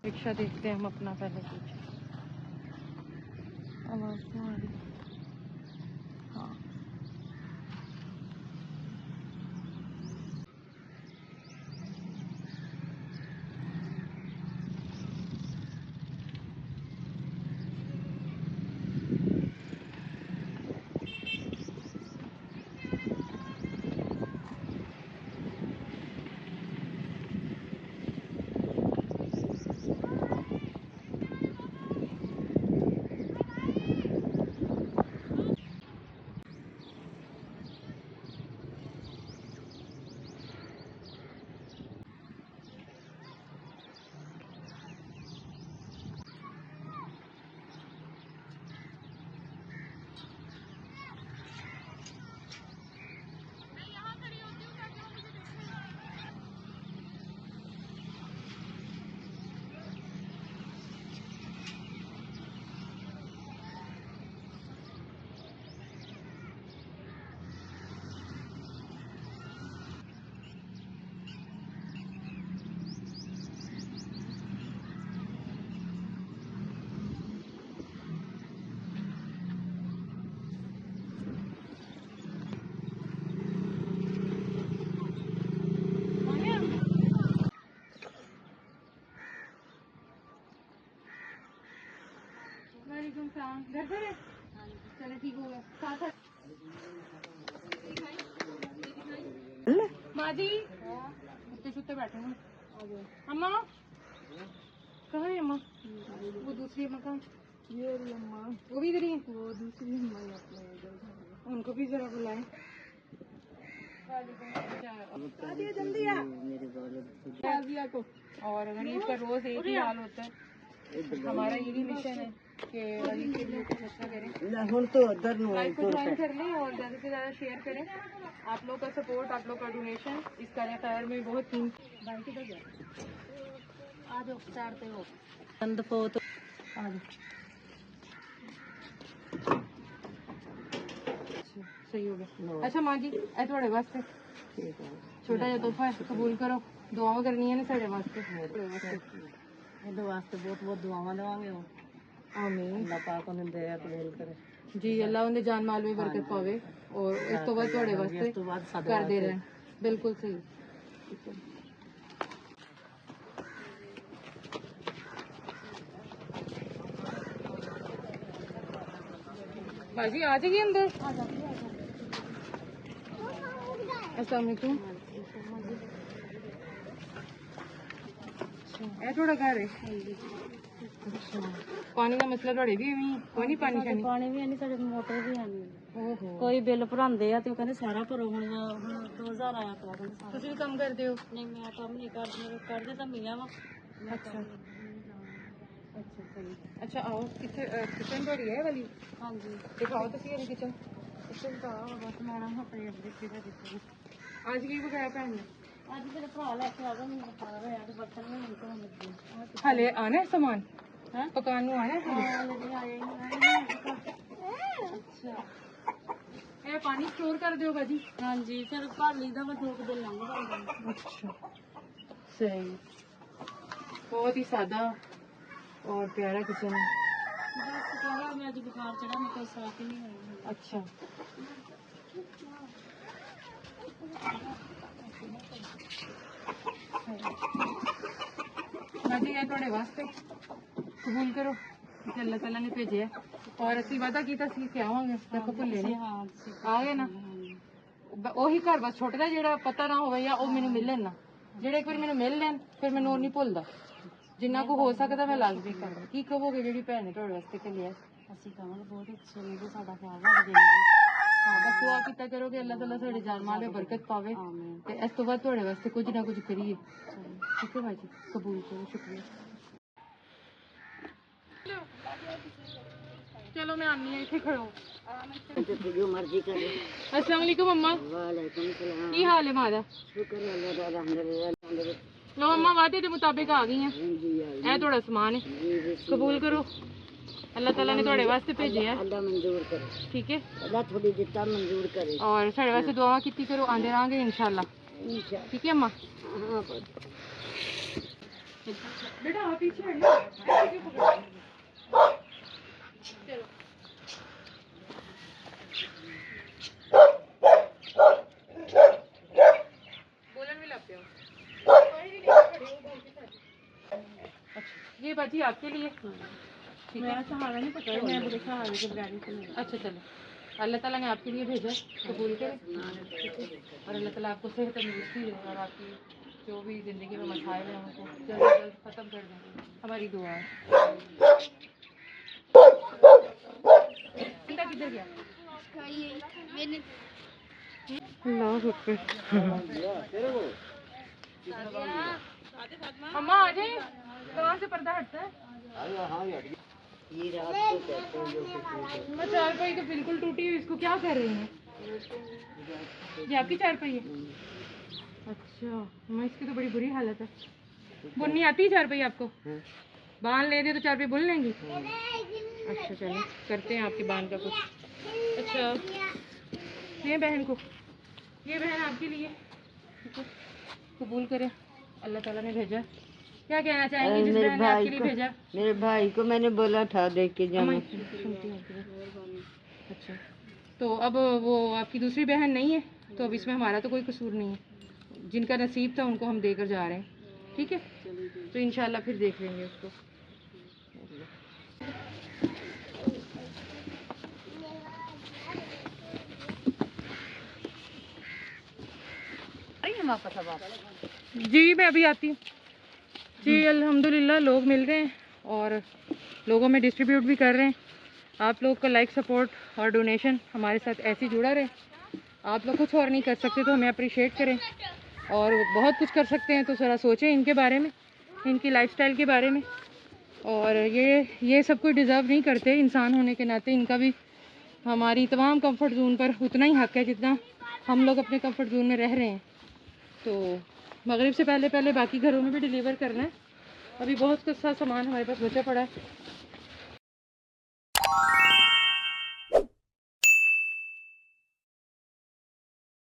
Rickshaw देखते हैं हम अपना पहले कुछ आवाज क्यों आ रही है? हाँ घर पर है। चलो ठीक हो गया। माँ जी कुत्ते शुत्ते बैठे हैं। अम्मा कहाँ है अम्मा? वो दूसरी अम्मा कहाँ? ये अम्मा वो भी इधर ही है। वो दूसरी अम्मा उनको भी जरा बुलाएं। जल्दी आ को। और गरीब का रोज एक ही हाल होता है। हमारा यही मिशन है कि गरीब के लिए कुछ अच्छा करें। तो लाइक को ज्वाइन कर लें और ज़्यादा से ज़्यादा शेयर करें। आप लोग का सपोर्ट, आप लोग का डोनेशन इस कार्य खैर में बहुत ही भाई किधर गया? आ जाओ चारते हो बंद को तो आ जाओ। सही हो गया। अच्छा माँ जी ऐ थोड़े वास्ते छोटा जिहा तोहफा कबूल करो। दुआवां करनी है ना साढ़े वास्ते। ਇਹਦੇ ਵਾਸਤੇ ਬਹੁਤ ਬਹੁਤ ਦੁਆਵਾਂ ਦੇਵਾਂਗੇ। ਆਮੀਨ। ਅੱਲਾਹ ਪਾਕ ਉਹਨੂੰ ਦੇ ਕਬੂਲ ਕਰੇ ਜੀ। ਅੱਲਾਹ ਉਹਦੇ ਜਾਨ ਮਾਲ ਵਿੱਚ ਬਰਕਤ ਪਾਵੇ ਔਰ ਇਸ ਤੋਂ ਬਾਅਦ ਤੁਹਾਡੇ ਵਾਸਤੇ ਕਰਦੇ ਰਹਿਣ। ਬਿਲਕੁਲ ਸਹੀ। बाजी आ जाइए अंदर। अस्सलाम वालेकुम। अच्छा थोड़ा घर है। अच्छा पानी का मसला थोड़े भी कोई नहीं? पानी पानी भी नहीं साडे मोटर भी है नहीं। कोई बिल भरांदे आ ते कहंदे सारा भरो। हुण 2000 आया पिया कहंदे। तुसीं भी काम करदे हो? नहीं मैं काम नहीं करदी। करदे तां मियां वा। अच्छा अच्छा सही। अच्छा आओ किथे किचन थोड़ी है वाली? हाँ जी दिखाओ तुसीं वाली किचन। किचन तो बस मैडम अपने देखी दिखी। आज की पकाया भैन ने? ਅੱਜ ਮੇਰੇ ਭਰਾ ਲੈ ਕੇ ਆ ਗਿਆ। ਮੈਨੂੰ ਬਤਾ ਰਿਹਾ ਤੇ ਬਰਤਨ ਵੀ ਨਹੀਂ ਧੋਣ ਲੱਗੇ। ਹਲੇ ਆਣਾ ਸਮਾਨ ਹੈ ਪਕਾਉਣ ਨੂੰ ਆਣਾ ਹੈ? ਹਾਂ ਨਹੀਂ ਆਏ ਨਹੀਂ। ਅੱਛਾ ਇਹ ਪਾਣੀ ਸਟੋਰ ਕਰ ਦਿਓ ਬਾਜੀ। ਹਾਂਜੀ ਫਿਰ ਭਰ ਲਈਦਾ ਵਾ 2 ਦਿਨ ਲੰਘ ਜਾਂਦੇ। अच्छा सही। बहुत ही सादा और प्यारा किचन। बस कहा मैं आज बुखार चढ़ा मैं कोई साफ ही नहीं हुई। अच्छा बाजी ये थोड़े वास्ते कबूल करो कि अल्लाह ताला ने भेजे और असं वादा किया कि आवांगे देखो भुले नहीं आ गए ना। ਉਹੀ ਘਰ ਬਸ ਛੋਟਾ ਜਿਹਾ ਜਿਹੜਾ ਪਤਾ ਨਾ ਹੋਵੇ ਜਾਂ ਉਹ ਮੈਨੂੰ ਮਿਲਣ ਨਾ। ਜਿਹੜੇ ਇੱਕ ਵਾਰੀ ਮੈਨੂੰ ਮਿਲ ਲੈਣ ਫਿਰ ਮੈਨੂੰ ਉਹ ਨਹੀਂ ਭੁੱਲਦਾ। ਜਿੰਨਾ ਕੁ ਹੋ ਸਕਦਾ ਮੈਂ ਲਾਜ਼ਮੀ ਕਰਾਂ। ਕੀ ਕਹੋਗੇ ਜਿਹੜੀ ਭੈਣ ਨੇ ਤੁਹਾਡੇ ਵਾਸਤੇ ਘੱਲਿਆ? ਅਸੀਂ ਕਹਾਂਗੇ ਬਹੁਤ ਅੱਛੇ ਨੇ ਤੇ ਸਾਡਾ ਖਿਆਲ ਰੱਖਦੇ ਨੇ। ਹਾਂ ਬਸ ਦੁਆ ਕੀਤਾ ਕਰੋ ਕਿ ਅੱਲਾਹ ਤਾਲਾ ਸਾਡੇ ਜਾਨ ਮਾਲ ਵਿੱਚ ਬਰਕਤ ਪਾਵੇ ਤੇ ਇਸ ਤੋਂ ਬਾਅਦ ਤੁਹਾਡੇ ਵਾਸਤੇ ਕੁਝ ਨਾ ਕੁਝ ਕਰੀਏ। ਠੀਕ ਹੈ ਭਾਜੀ ਕਬੂਲ ਕਰੋ। शुक्रिया। चलो मैं आनी है इतने खड़ो। जो मर्जी करे। अस्सलाम वालेकुम अम्मा। वालेकुम सलाम। की हाल है मादा? शुक्र है अल्लाह दा अल्हम्दुलिल्लाह। लो अम्मा वादे के मुताबिक आ गई हैं। ए थोड़ा सामान है कबूल करो। अल्लाह ताला ने थोड़े वास्ते भेजे है। अल्लाह मंजूर करे। ठीक है अल्लाह थोड़ी दिता मंजूर करे और साडे वास्ते दुआ कीती करो। आंदे रहांगे इंशाअल्लाह। ठीक है अम्मा। हां बेटा आप पीछे हटना, ऐसे क्यों पकड़? चलो बोलन भी लाते हो। अच्छा ये बाजी आपके लिए। ठीक है सहारा नहीं पकड़, मैं बड़े सहारे के ब्रांड से। अच्छा चलो, अल्लाह ताला ने आपके लिए भेजा, कबूल करें। और अल्लाह ताला आपको सेहत तंदुरुस्ती दे और आपकी जो भी ज़िंदगी में मसाइल हैं उनको जल्द से जल्द ख़त्म कर दें, हमारी दुआ है। किधर गया? अल्लाह अकबर। अम्मा आ जाए, कहाँ से पर्दा हटता है? मैं चारपाई तो बिल्कुल टूटी हुई, इसको क्या कर रही हैं? ये आपकी चारपाई है? अच्छा मैं इसकी तो बड़ी बुरी हालत है। बुननी आती है चारपाई आपको? बांध ले दे तो चारपाई बुन लेंगी? अच्छा चलो करते हैं आपके बांध का कुछ। अच्छा ये बहन को, ये बहन आपके लिए, कबूल करें, अल्लाह ताला ने भेजा। क्या कहना चाहेंगे जिस बहन ने आपके लिए भेजा? मेरे भाई को मैंने बोला था देख के जाना। अच्छा तो अब वो आपकी दूसरी बहन नहीं है, तो अब इसमें हमारा तो कोई कसूर नहीं है। जिनका नसीब था उनको हम देकर जा रहे हैं, ठीक है? तो इंशाल्लाह फिर देख लेंगे उसको। जी मैं अभी आती हूँ जी। अल्हम्दुलिल्लाह लोग मिल रहे हैं और लोगों में डिस्ट्रीब्यूट भी कर रहे हैं। आप लोग का लाइक सपोर्ट और डोनेशन हमारे साथ ऐसे ही जुड़ा रहे। आप लोग कुछ और नहीं कर सकते तो हमें अप्रिशिएट करें, और बहुत कुछ कर सकते हैं तो ज़रा सोचें इनके बारे में, इनकी लाइफस्टाइल के बारे में। और ये सब कोई डिज़र्व नहीं करते, इंसान होने के नाते इनका भी हमारी तमाम कंफर्ट जोन पर उतना ही हक है जितना हम लोग अपने कंफर्ट जोन में रह रहे हैं। तो मगरिब से पहले पहले बाकी घरों में भी डिलीवर करना है। अभी बहुत कुछ सा सामान हमारे पास बचा पड़ा है,